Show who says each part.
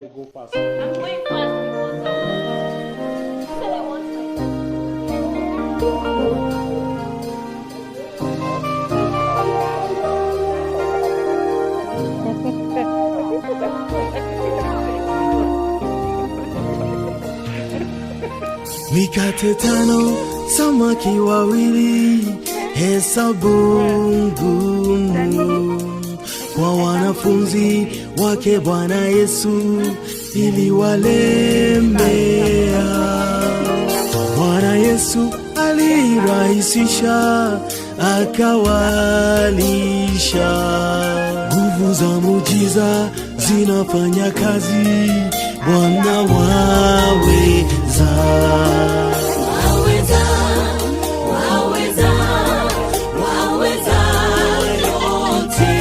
Speaker 1: Go fast.
Speaker 2: I'm going fast because you said I want
Speaker 3: Mikate 5, samaki wawili, hesabu ngumu kwa wanafunzi wake Bwana Yesu iliwalemea. Bwana Yesu alirahisisha, akawalisha. Nguvu za muujiza zinafanya kazi, Bwana waweza. Waweza yote.